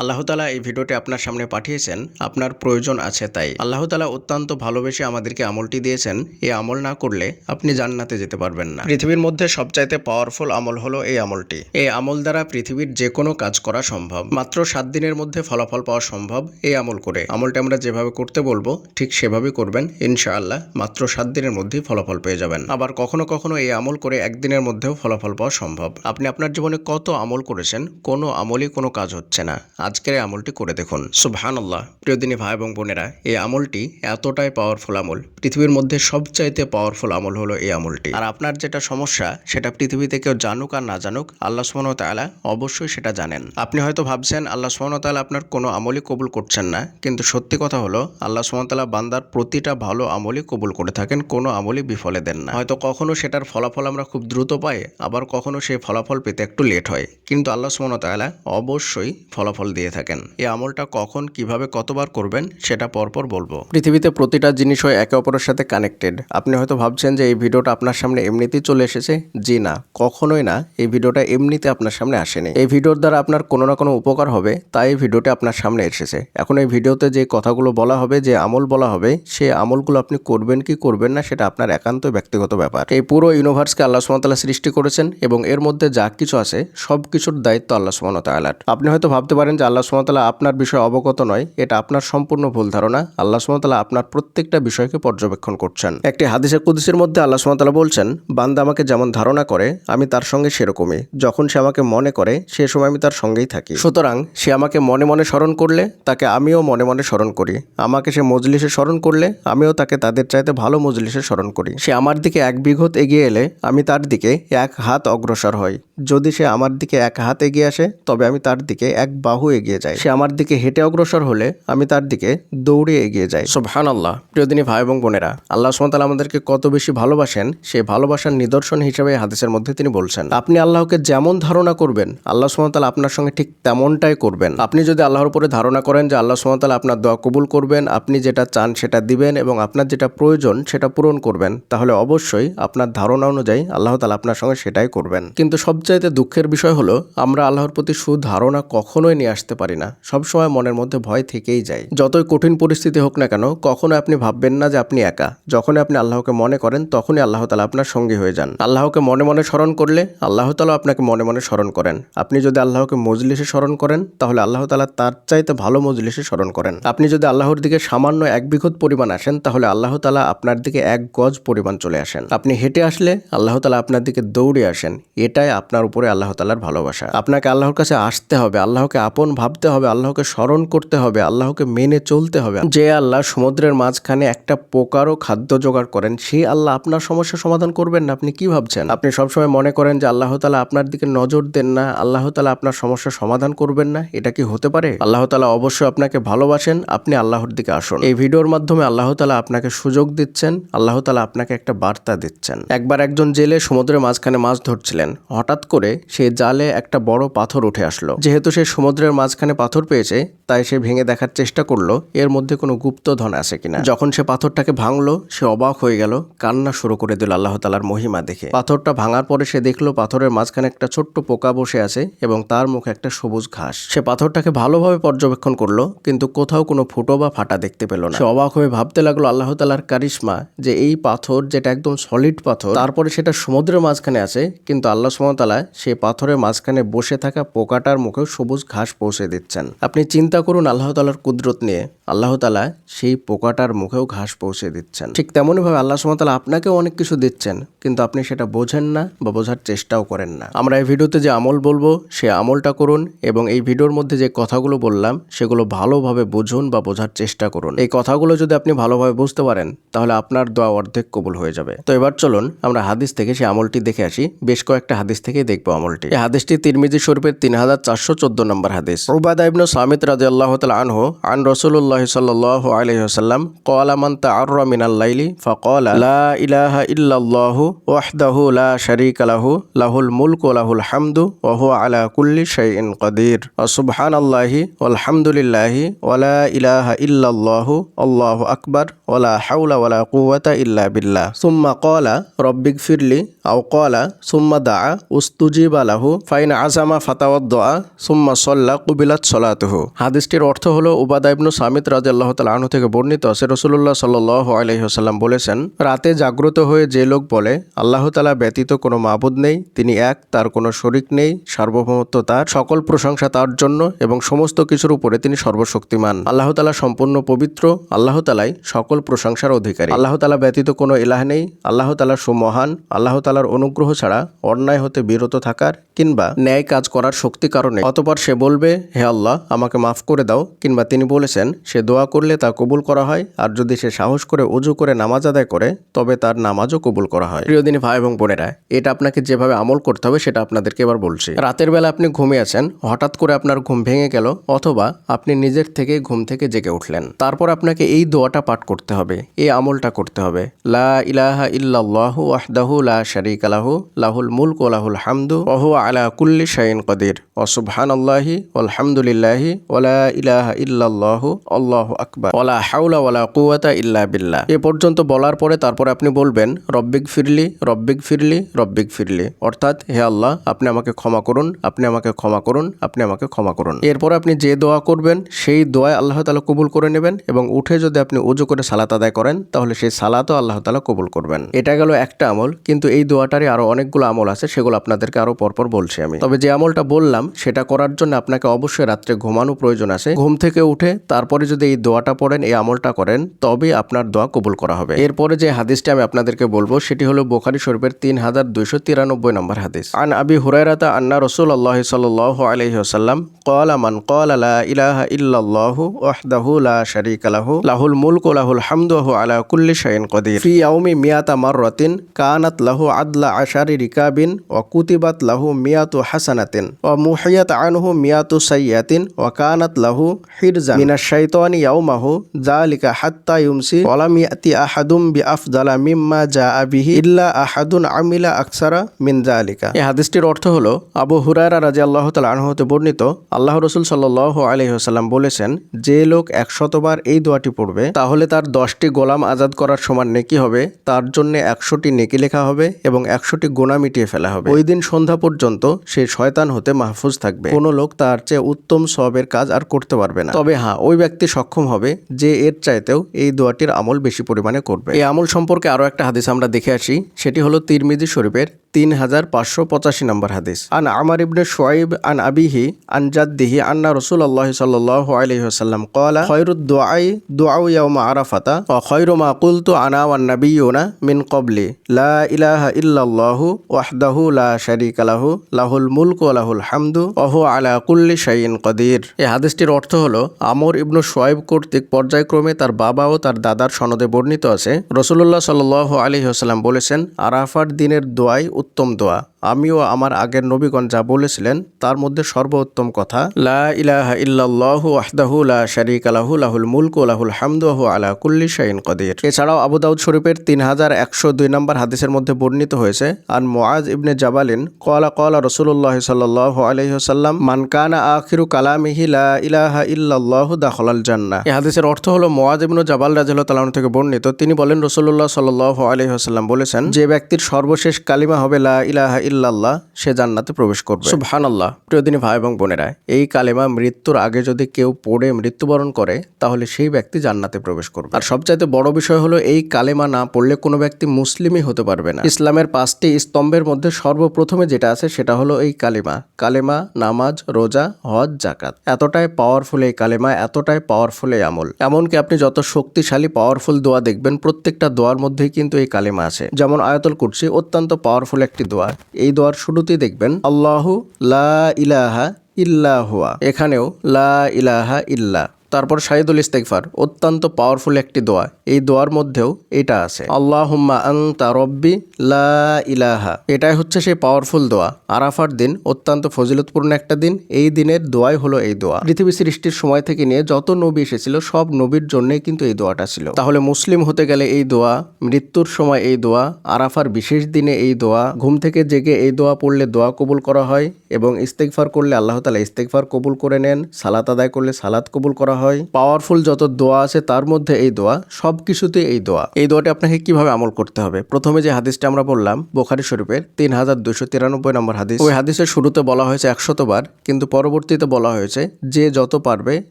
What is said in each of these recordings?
আল্লাহ তাআলা এই ভিডিওটি আপনার সামনে পাঠিয়েছেন আপনার প্রয়োজন আছে তাই। আল্লাহ তাআলা অত্যন্ত ভালোবেসে আমাদেরকে আমলটি দিয়েছেন। এই আমল না করলে আপনি জান্নাতে যেতে পারবেন না। পৃথিবীর মধ্যে সবচাইতে পাওয়ারফুল আমল হলো এই আমলটি। এই আমল দ্বারা পৃথিবীর যে কোনো কাজ করা সম্ভব। মাত্র 7 দিনের মধ্যে ফলাফল পাওয়া সম্ভব এই আমল করে। আমলটা আমরা যেভাবে করতে বলবো ঠিক সেভাবেই করবেন, ইনশাআল্লাহ মাত্র 7 দিনের মধ্যেই ফলাফল পেয়ে যাবেন। আবার কখনো কখনো এই আমল করে 1 দিনের মধ্যেও ফলাফল পাওয়া সম্ভব। আপনি আপনার জীবনে কত আমল করেছেন, কোনো আমলই কোনো কাজ হচ্ছে না, আজকের এই আমলটি করে দেখুন। সুবহানাল্লাহ। প্রিয় দিনী ভাই এবং বোনেরা, এই আমলটি এতটাই পাওয়ারফুল আমল, পৃথিবীর মধ্যে সবচাইতে পাওয়ারফুল আমল হলো এই আমলটি। আর আপনার যেটা সমস্যা সেটা পৃথিবীতে কেউ জানুক আর না জানুক, আল্লাহ সুবহানাহু ওয়া তাআলা অবশ্যই সেটা জানেন। আপনি হয়তো ভাবছেন আল্লাহ সুবহানাহু ওয়া তাআলা আপনার কোনো আমলই কবুল করছেন না, কিন্তু সত্যি কথা হলো আল্লাহ সুবহানাহু ওয়া তাআলা বান্দার প্রতিটা ভালো আমলই কবুল করে থাকেন, কোনো আমলই বিফলে দেন না। হয়তো কখনো সেটার ফলাফল আমরা খুব দ্রুত পাই, আবার কখনো সেই ফলাফল পেতে একটু লেট হয়, কিন্তু আল্লাহ সুবহানাহু ওয়া তাআলা অবশ্যই ফলাফল দিয়ে থাকেন। এই আমলটা কখন, কিভাবে, কতবার করবেন সেটা পরপর বলবো। পৃথিবীতে প্রতিটা জিনিসই একে অপরের সাথে কানেক্টেড। আপনি হয়তো ভাবছেন যে এই ভিডিওটা আপনার সামনে এমনিতেই চলে এসেছে। জি না, কখনোই না। এই ভিডিওটা এমনিতে আপনার সামনে আসেনি। এই ভিডিওর দ্বারা আপনার কোনো না কোনো উপকার হবে, তাই এই ভিডিওটা আপনার সামনে এসেছে। এখন এই ভিডিওতে যে কথাগুলো বলা হবে, যে আমল বলা হবে, সেই আমলগুলো আপনি করবেন কি করবেন না সেটা আপনার একান্ত ব্যক্তিগত ব্যাপার। এই পুরো ইউনিভার্সকে আল্লাহ সুবহানাহু ওয়া তাআলা সৃষ্টি করেছেন এবং এর মধ্যে যা কিছু আছে সব কিছুর দায়িত্ব আল্লাহ সুবহানাহু ওয়া তাআলার। আপনি হয়তো ভাবতে পারেন যে আল্লাহ সুবহানাহু ওয়া তাআলা আপনার বিষয়ে অবগত নয়। এটা আপনার সম্পূর্ণ ভুল ধারণা। আল্লাহ সুবহানাহু ওয়া তাআলা আপনার প্রত্যেকটা বিষয়কে পর্যবেক্ষণ করছেন। একটি হাদিসে কুদসির মধ্যে আল্লাহ সুবহানাহু ওয়া তাআলা বলছেন, বান্দা আমাকে যেমন ধারণা করে আমি তার সঙ্গে সেরকমই। যখন সে আমাকে মনে করে সে সময় আমি তার সঙ্গেই থাকি। সুতরাং সে আমাকে মনে মনে স্মরণ করলে তাকে আমিও মনে মনে স্মরণ করি। আমাকে সে মজলিসে স্মরণ করলে আমিও তাকে তাদের চাইতে ভালো মজলিসে স্মরণ করি। সে আমার দিকে 1 বিঘত এগিয়ে এলে আমি তার দিকে 1 হাত অগ্রসর হই। যদি সে আমার দিকে 1 হাত এগিয়ে আসে তবে আমি তার দিকে 1 বাহু এগিয়ে যাই। সে আমার দিকে হেঁটে অগ্রসর হলে আমি তার দিকে দৌড়ে এগিয়ে যাই। সুবহানাল্লাহ। প্রিয় দিনী ভাই এবং বোনেরা, আল্লাহ সুবহানাহু ওয়া তাআলা আমাদেরকে কত বেশি ভালোবাসেন সেই ভালোবাসার নিদর্শন হিসেবে হাদিসের মধ্যে তিনি বলছেন, আপনি আল্লাহকে যেমন ধারণা করবেন আল্লাহ সুবহানাহু ওয়া তাআলা আপনার সঙ্গে ঠিক তেমনটাই করবেন। আপনি যদি আল্লাহর উপরে ধারণা করেন যে আল্লাহ সুবহানাহু ওয়া তাআলা আপনার দোয়া কবুল করবেন, আপনি যেটা চান সেটা দিবেন এবং আপনার যেটা প্রয়োজন সেটা পূরণ করবেন, তাহলে অবশ্যই আপনার ধারণা অনুযায়ী আল্লাহ তাআলা আপনার সঙ্গে সেটাই করবেন। কিন্তু সবচাইতে দুঃখের বিষয় হলো আমরা আল্লাহর প্রতি সুধারণা কখনোই নিয়ে আসতে পারি না। সবসময় মনের মধ্যে ভয় থেকেই যায়। যতই কঠিন পরিস্থিতি হোক না কেন, কখনো আপনি ভাববেন না যে আপনি একা। যখনই আপনি আল্লাহকে মনে করেন তখনই আল্লাহ তাআলা আপনার সঙ্গী হয়ে যান। আল্লাহকে মনে মনে স্মরণ করলে আল্লাহ তাআলা আপনাকে মনে মনে স্মরণ করেন। আপনি যদি আল্লাহকে মজলিসে স্মরণ করেন তাহলে আল্লাহ তাআলা তার চাইতে ভালো মজলিসে স্মরণ করেন। আপনি যদি আল্লাহর দিকে সামান্য 1 বিঘত পরিমাণ আসেন তাহলে আল্লাহ তাআলা আপনার দিকে 1 গজ পরিমাণ চলে আসেন। আপনি হেঁটে আসলে আল্লাহ তাআলা আপনার দিকে দৌড়ে আসেন। এটাই আপনার উপরে আল্লাহ তাআলার ভালোবাসা। আপনাকে আল্লাহর কাছে আসতে হবে, আল্লাহকে আপন ভাবতে হবে, আল্লাহকে স্মরণ করতে হবে, আল্লাহকে মেনে চলতে হবে। যে আল্লাহ সমুদ্রের মাঝখানে একটা পোকারও খাদ্য জোগাড় করেন, সেই আল্লাহ আপনার সমস্যা সমাধান করবেন না? আপনি কি ভাবছেন? আপনি সবসময় মনে করেন যে আল্লাহ তাআলা আপনার দিকে নজর দেন না, আল্লাহ তাআলা আপনার সমস্যা সমাধান করবেন না। এটা কি হতে পারে? আল্লাহ তাআলা অবশ্যই আপনাকে ভালোবাসেন। আপনি আল্লাহর দিকে আসুন। এই ভিডিওর মাধ্যমে আল্লাহ তাআলা আপনাকে সুযোগ দিচ্ছেন, আল্লাহ তাআলা আপনাকে একটা বার্তা দিচ্ছেন। একবার একজন জেলে সমুদ্রের মাঝখানে মাছ ধরছিলেন। হঠাৎ করে সে জালে একটা বড় পাথর উঠে আসলো। যেহেতু সে সমুদ্রের মাঝখানে পাথর পেয়েছে তাই সে ভেঙে দেখার চেষ্টা করলো এর মধ্যে কোনো গুপ্তধন আছে কিনা। যখন সে পাথরটাকে ভাঙলো সে অবাক হয়ে গেল, কান্না শুরু করে দিল আল্লাহ তাআলার মহিমা দেখে। পাথরটা ভাঙার পরে সে দেখলো পাথরের মাঝখানে একটা ছোট্ট পোকা বসে আছে এবং তার মুখে একটা সবুজ ঘাস। সে পাথরটাকে ভালোভাবে পর্যবেক্ষণ করলো কিন্তু কোথাও কোনো ফুটো বা ফাটা দেখতে পেল না। সে অবাক হয়ে ভাবতে লাগলো আল্লাহ তাআলার কারিশমা, যে এই পাথর যেটা একদম সলিড পাথর, তারপরে সেটা সমুদ্রের মাঝখানে আছে, কিন্তু আল্লাহ সুবহানাহু ওয়া তাআলা সেই পাথরের মাঝখানে বসে থাকা পোকাটার মুখেও সবুজ ঘাস পৌঁছে দিচ্ছেন। আপনি চিন্তা করুন আল্লাহ তাআলার কুদরত নিয়ে। আল্লাহ তাআলা সেই পোকাটার মুখেও ঘাস পৌঁছে দিচ্ছেন। ঠিক তেমনই ভাবে আল্লাহ সুবহানাহু ওয়া তাআলা আপনাকেও অনেক কিছু দিচ্ছেন, কিন্তু আপনি সেটা বোঝেন না বা বোঝার চেষ্টাও করেন না। আমরা এই ভিডিওতে যে আমল বলবো সে আমলটা করুন এবং এই ভিডিওর মধ্যে যে কথাগুলো বললাম সেগুলো ভালোভাবে বুঝুন বা বোঝার চেষ্টা করুন। এই কথাগুলো যদি আপনি ভালোভাবে বুঝতে পারেন তাহলে আপনার দোয়া অর্ধেক কবুল হয়ে যাবে। তো এবার চলুন আমরা হাদিস থেকে সেই আমলটি দেখে আসি। বেশ কয়েকটা হাদিস থেকে দেখবো আমলটি। এই হাদিসটি তিরমিজি শরীফের 3414 নম্বর হাদিস। উবাদা ইবনে সামিত রাদিয়াল্লাহু তাআলা আনহু আন রাসূলুল্লাহ রাসূলুল্লাহ সাল্লাল্লাহু আলাইহি ওয়াসাল্লাম ক্বালা মান তাআররা মিনাল লাইলি ফাকালা লা ইলাহা ইল্লাল্লাহু ওয়াহদাহু লা শারীকা লাহু লাহুল মুলকু ওয়া লাহুল হামদু ওয়া হুয়া আলা কুল্লি শাইইন কাদির ওয়া সুবহানাল্লাহি ওয়ালহামদুলিল্লাহি ওয়া লা ইলাহা ইল্লাল্লাহু আল্লাহু আকবার ওয়া লা হাওলা ওয়া লা কুওয়াতা ইল্লা বিল্লাহ সুম্মা ক্বালা রব্বিগফিরলি আও ক্বালা সুম্মা দাআ উস্তুজিবা লাহু ফাইন আযামা ফাতাওয়াদ্দা সুম্মা সাল্লা কুবিলাত সালাতুহু। হাদিসটির অর্থ হলো উবাদা ইবনু সামিত রাদিয়াল্লাহু তাআলা আনহু থেকে বর্ণিত আছে রাসূলুল্লাহ সাল্লাল্লাহু আলাইহি ওয়াসাল্লাম বলেছেন, রাতে জাগ্রত হয়ে যে লোক বলে আল্লাহ তাআলা ব্যতীত কোনো মাবুদ নেই, তিনি এক, তার কোনো শরীক নেই, সার্বভৌমত্ব তার, সকল প্রশংসা তার জন্য এবং সমস্ত কিছুর উপরে তিনি সর্বশক্তিমান। আল্লাহ তাআলা সম্পূর্ণ পবিত্র, আল্লাহ তাআলাই সকল প্রশংসার অধিকারী। আল্লাহ তাআলা ব্যতীত কোনো ইলাহ নেই, আল্লাহ তাআলা সুমহান। আল্লাহ তাআলার অনুগ্রহ ছাড়া অন্যায় হতে বিরত থাকার কিংবা ন্যায় কাজ করার শক্তি কারণে অতঃপর সে বলবে, হে আল্লাহ আমাকে মাফ করে দাও, কিংবা তিনি বলেছেন সে দোয়া করলে তা কবুল করা হয়, আর যদি সে সাহস করে ওযু করে নামাজ আদায় করে তবে তার নামাজও কবুল করা হয়। প্রিয় দিনী ভাই এবং বোনেরা, এটা আপনাকে যেভাবে আমল করতে হবে সেটা আপনাদেরকে এবার বলছি। রাতের বেলা আপনি ঘুমিয়ে আছেন, হঠাৎ করে আপনার ঘুম ভেঙে গেল, অথবা আপনি নিজের থেকে ঘুম থেকে জেগে উঠলেন, তারপর আপনাকে এই দোয়াটা পাঠ করতে হবে, এই আমলটা করতে হবে। লা ইলাহা ইল্লাল্লাহু ওয়াহদাহু লা শারীকা লাহু লাহুল মুলকু ওয়া লাহুল হামদু ওয়া হুয়া আলা কুল্লি শাইইন কাদির ওয়া সুবহানাল্লাহি ওয়ালহামদুলিল্লাহি ওয়া লা ইলাহা ইল্লাল্লাহু আল্লাহু আকবার ওয়া লা হাওলা ওয়া লা কুওয়াতা ইল্লা বিল্লাহ। এ পর্যন্ত বলার পরে তারপরে আপনি বলবেন রব্বিগফিরলি রব্বিগফিরলি রব্বিগফিরলি, অর্থাৎ হে আল্লাহ আপনি আমাকে ক্ষমা করুন, আপনি আমাকে ক্ষমা করুন, আপনি আমাকে ক্ষমা করুন। এরপর আপনি যে দোয়া করবেন সেই দোয়া আল্লাহ তাআলা কবুল করে নেবেন, এবং উঠে যদি আপনি ওযু করে সালাত আদায় করেন তাহলে সেই সালাতও আল্লাহ তাআলা কবুল করবেন। এটা গেল একটা আমল, কিন্তু এই দোয়াটারই আরো অনেকগুলো আমল আছে, সেগুলো আপনাদেরকে আরো পরপর বলছি আমি। তবে যে আমলটা বললাম সেটা করার জন্য আপনাকে অবশ্যই রাত্রে ঘুমানো প্রয়োজন আছে। ঘুম থেকে উঠে তারপরে যদি এই দোয়াটা পড়েন, এই আমলটা করেন, তবে আপনার দোয়া কবুল করা হবে। এরপরে যে হাদিসটি আমি আপনাদেরকে বলবো সেটি হলো বুখারী শরীফের 3293 নম্বর হাদিস। আন আবি হুরায়রাতা আন্না রাসূলুল্লাহ সাল্লাল্লাহু আলাইহি ওয়াসাল্লাম ক্বালা মান ক্বালা লা ইলাহা ইল্লাল্লাহু ওয়াহদাহু লা শারীকা লাহু লাহুল মুলকু ওয়া লাহুল হামদু ওয়া হুয়া আলা কুল্লি শাইইন কাদির ফি ইয়াউমি মিয়াতা মাররাতিন কানাত লাহু আদলা আশারি রিকাবিন ওয়া কুতিবাত লাহু মিয়াতু হাসানাতিন ওয়া মুহিয়াত আনহু মিয়াতু সাইয়্যাতিন ওয়া কানাত লাহু হিরজান মিনাশ শাইতানি ইয়াউমাহু যালিকা হাত্তা ইউমসি ওয়া লাম ইয়াতি আহাদুম বিআফদালা মিম্মা জাআ বিহি ইল্লা আহাদুন আমিলা আকসারা মিন যালিকা। এই হাদিসটির অর্থ হলো আবু হুরায়রা রাদিয়াল্লাহু তাআলা আনহু হতে বর্ণিত, আল্লাহ রাসূল সাল্লাল্লাহু আলাইহি ওয়াসাল্লাম বলেছেন, যে লোক 100 বার এই দোয়াটি পড়বে তাহলে তার 10টি গোলাম আজাদ করার সমান নেকি হবে, তার জন্য 100টি নেকি লেখা হবে এবং 100টি গুনাহ মিটিয়ে ফেলা হবে। ওই দিন সন্ধ্যা পর্যন্ত সে শয়তান হতে মাহফুজ থাকবে। কোনো লোক তার চেয়ে উত্তম সওয়াবের কাজ আর করতে পারবে না। তবে হ্যাঁ, ওই ব্যক্তি সক্ষম হবে যে এর চাইতেও এই দোয়াটির আমল বেশি পরিমাণে করবে। এই আমল সম্পর্কে আরো একটা হাদিস আমরা দেখে আসি, সেটি হলো তিরমিজি শরীফের 3585 নম্বর হাদিস। আন আমার ইবনে শুআইব আন আবিহি আন জাদ্দিহি আন্না রাসূলুল্লাহ সাল্লাল্লাহু আলাইহি ওয়াসাল্লাম ক্বালা খায়রুদ দুআই দুআউ ইয়াউমা আরাফাতা ওয়া খায়রু মা কুলতু আনা ওয়ান নাবিয়্যুনা মিন ক্বাবলি লা ইলাহা ইল্লাল্লাহু ওয়াহদাহু লা শারীকা লাহু লাহুল মুলকু ওয়া লাহুল হামদু ওয়া হুয়া আলা কুল্লি শাইইন কাদির। এই হাদিসটির অর্থ হলো আমর ইবনু শুআইব কর্তৃক পর্যায়ক্রমে তার বাবা ও তার দাদার সনদে বর্ণিত আছে, রাসূলুল্লাহ সাল্লাল্লাহু আলাইহি ওয়াসাল্লাম বলেছেন, আরাফার দিনের দোয়াই উত্তম দোয়া। আমিও আমার আগের নবীগণ যা বলেছিলেন তার মধ্যে সর্বোত্তম কথা লা ইলাহা ইল্লাল্লাহু ওয়াহদাহু লা শারীকা লাহু লাহুল মুলকু ওয়া লাহুল হামদু ওয়া হুয়া আলা কুল্লি শাইইন কাদির। এছাড়াও আবু দাউদ শরীফের 3102 নম্বর হাদিসের মধ্যে বর্ণিত হয়েছে, আন মুআজ ইবনে জাবালিন ক্বালা ক্বালা রাসূলুল্লাহ সাল্লাল্লাহু আলাইহি ওয়াসাল্লাম মান কানা আখিরু কালামিহি লা ইলাহা ইল্লাল্লাহু দাখালাল জান্নাহ। এই হাদিসের অর্থ হলো মুআজ ইবনে জাবাল রাদিয়াল্লাহু তাআলা আনহু থেকে বর্ণিত, তিনি বলেন রাসূলুল্লাহ সাল্লাল্লাহু আলাইহি ওয়াসাল্লাম বলেছেন, যে ব্যক্তির সর্বশেষ কালিমা হবে লা ইলাহা ইল্লাল্লাহ সে জান্নাতে প্রবেশ করবে। সুবহানাল্লাহ। প্রিয় দিনী ভাই এবং বোনেরা, এই কালেমা মৃত্যুর আগে যদি কেউ পড়ে মৃত্যুবরণ করে তাহলে সেই ব্যক্তি জান্নাতে প্রবেশ করবে। আর সবচাইতে বড় বিষয় হলো এই কালেমা না পড়লে কোনো ব্যক্তি মুসলিমই হতে পারবে না। ইসলামের 5টি স্তম্ভের মধ্যে সর্বপ্রথমে যেটা আছে সেটা হলো এই কালেমা। কালেমা, নামাজ, রোজা, হজ, যাকাত, এতটাই পাওয়ারফুল এই কালেমা, এতটাই পাওয়ারফুল এই আমল। এমনকি আপনি যত শক্তিশালী পাওয়ারফুল দোয়া দেখবেন প্রত্যেকটা দোয়ার মধ্যেই কিন্তু এই কালেমা আছে। যেমন আয়াতুল কুরসি অত্যন্ত পাওয়ারফুল একটি দোয়া। এই দোয়ার শুরুতেই দেখবেন আল্লাহু লা ইলাহা ইল্লা হুয়া, এখানেও লা ইলাহা ইল্লা, তারপর শাহিদুল ইস্তেগফার অত্যন্ত পাওয়ারফুল একটি দোয়া, এই দোয়ার মধ্যেও এটা আছে, আল্লাহুম্মা আনতা রব্বি লা ইলাহা। এটাই হচ্ছে সেই পাওয়ারফুল দোয়া। আরাফার দিন অত্যন্ত ফজিলতপূর্ণ একটা দিন, এই দিনের দোয়াই হলো এই দোয়া। পৃথিবী সৃষ্টির সময় থেকে নিয়ে যত নবী এসেছিল সব নবীর জন্যই কিন্তু এই দোয়াটা ছিল। তাহলে মুসলিম হতে গেলে এই দোয়া, মৃত্যুর সময় এই দোয়া, আরাফার বিশেষ দিনে এই দোয়া, ঘুম থেকে জেগে এই দোয়া পড়লে দোয়া কবুল করা হয়, এবং ইস্তেগফার করলে আল্লাহ তাআলা ইস্তেগফার কবুল করে নেন, সালাত আদায় করলে সালাত কবুল করা হয়। পাওয়ারফুল যত দোয়া আছে তার মধ্যে এই দোয়া, সবকিছুতে এই দোয়া। এই দোয়াটি আপনাকে কিভাবে আমল করতে হবে? প্রথমে যে হাদিসটা আমরা বললাম বুখারী শরীফের 3293 নম্বর হাদিস, ওই হাদিসের শুরুতে বলা হয়েছে 100 বার, কিন্তু পরবর্তীতে বলা হয়েছে যে যত পারবে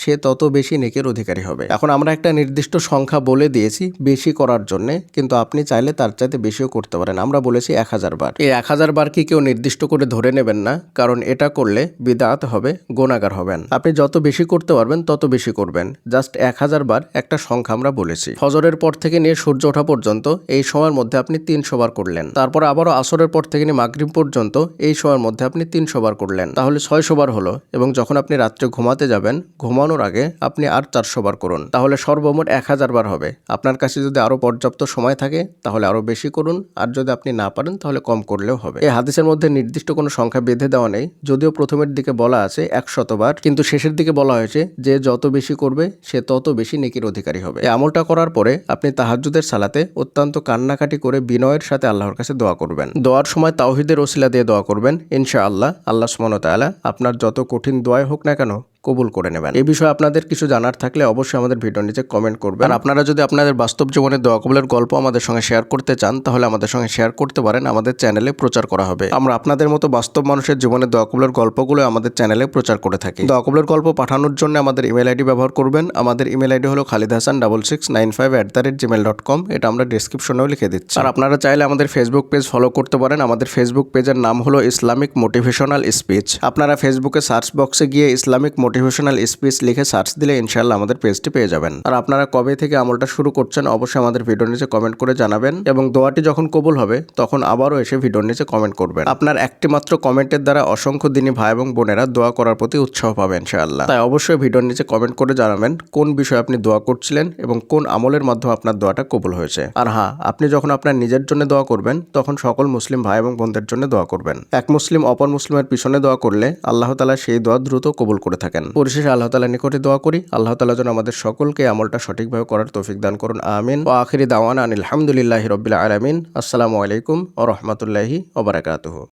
সে তত বেশি নেকির অধিকারী হবে। এখন আমরা একটা নির্দিষ্ট সংখ্যা বলে দিয়েছি বেশি করার জন্য, কিন্তু আপনি চাইলে তার চাইতে বেশিও করতে পারেন। আমরা বলেছি 1000 বার। এই 1000 বার কি কেউ নির্দিষ্ট করে ধরে নেবেন না, কারণ এটা করলে বিদআত হবে, গুনাহগার হবেন। আপনি যত বেশি করতে পারবেন তত বেশি করবেন। জাস্ট 1000 বার একটা সংখ্যা আমরা বলেছি। ফজরের পর থেকে নিয়ে সূর্য ওঠা পর্যন্ত এই সময়ের মধ্যে আপনি 300 বার করলেন। তারপর আবারও আসরের পর থেকে নিয়ে মাগরিব পর্যন্ত এই সময়ের মধ্যে আপনি 300 বার করলেন, তাহলে 600 বার হলো। এবং যখন আপনি রাত্রে ঘুমাতে যাবেন, ঘুমানোর আগে আপনি আর 400 বার করুন, তাহলে সর্বমোট 1000 বার হবে। আপনার কাছে যদি আরো পর্যাপ্ত সময় থাকে তাহলে আরো বেশি করুন, আর যদি আপনি না পারেন তাহলে কম করলেও হবে। এই হাদিসের মধ্যে নির্দিষ্ট কোনো সংখ্যা বেঁধে দেওয়া নেই, যদিও প্রথমের দিকে বলা আছে 100 বার, কিন্তু শেষের দিকে বলা হয়েছে যে যত বেশি করবে সে তত বেশি নেকির অধিকারী হবে। এই আমলটা করার পরে আপনি তাহাজ্জুদের সালাতে অত্যন্ত কান্নাকাটি করে বিনয়ের সাথে আল্লাহর কাছে দোয়া করবেন। দোয়ার সময় তাওহীদের ওসিলা দিয়ে দোয়া করবেন। ইনশাআল্লাহ আল্লাহ সুবহানাহু ওয়া তাআলা আপনার যত কঠিন দোয়াই হোক না কেন কবুল করে নেবেন। এই বিষয়ে আপনাদের কিছু জানার থাকলে অবশ্যই আমাদের ভিডিওর নিচে কমেন্ট করবেন। আর আপনারা যদি আপনাদের বাস্তব জীবনের দোয়া কবুলের গল্প আমাদের সঙ্গে শেয়ার করতে চান তাহলে আমাদের সঙ্গে শেয়ার করতে পারেন, আমাদের চ্যানেলে প্রচার করা হবে। আমরা আপনাদের মতো বাস্তব মানুষের জীবনের দোয়া কবুলের গল্পগুলো আমাদের চ্যানেলে প্রচার করে থাকি। দোয়া কবুলের গল্প পাঠানোর জন্য আমাদের ইমেল আইডি ব্যবহার করবেন। আমাদের ইমেল আইডি হলো khalidhasan6695@gmail.com। এটা আমরা ডেসক্রিপশনেও লিখে দিচ্ছি। আর আপনারা চাইলে আমাদের ফেসবুক পেজ ফলো করতে পারেন। আমাদের ফেসবুক পেজের নাম হলো ইসলামিক মোটিভেশনাল স্পিচ। আপনারা ফেসবুকে সার্চ বক্সে গিয়ে ইসলামিক মোটিভেশনাল স্পিচ লিখে সার্চ দিলে ইনশাআল্লাহ আমাদের পেজটি পেয়ে যাবেন। আর আপনারা কবে থেকে আমলটা শুরু করছেন অবশ্যই আমাদের ভিডিওর নিচে কমেন্ট করে জানাবেন, এবং দোয়াটি যখন কবুল হবে তখন আবারও এসে ভিডিওর নিচে কমেন্ট করবেন। আপনার একটি মাত্র কমেন্টের দ্বারা অসংখ্য দিনী ভাই এবং বোনেরা দোয়া করার প্রতি উৎসাহ পাবে ইনশাআল্লাহ। তাই অবশ্যই ভিডিওর নিচে কমেন্ট করে জানাবেন কোন বিষয়ে আপনি দোয়া করছিলেন এবং কোন আমলের মাধ্যমে আপনার দোয়াটা কবুল হয়েছে। আর হ্যাঁ, আপনি যখন আপনার নিজের জন্য দোয়া করবেন তখন সকল মুসলিম ভাই এবং বোনদের জন্য দোয়া করবেন। এক মুসলিম অপর মুসলিমের পিছনে দোয়া করলে আল্লাহ তাআলা সেই দোয়া দ্রুত কবুল করে থাকেন। পরিশেষে আল্লাহ তাআলার নিকটে দোয়া করি আল্লাহ তাআলা যেন আমাদের সকলকে আমলটা সঠিকভাবে করার তৌফিক দান করুন। আমিন। ওয়া আখিরি দাওয়ানা আনিল হামদুলিল্লাহি রাব্বিল আলামিন। আসসালামু আলাইকুম ওয়া রাহমাতুল্লাহি ওয়া বারাকাতুহু।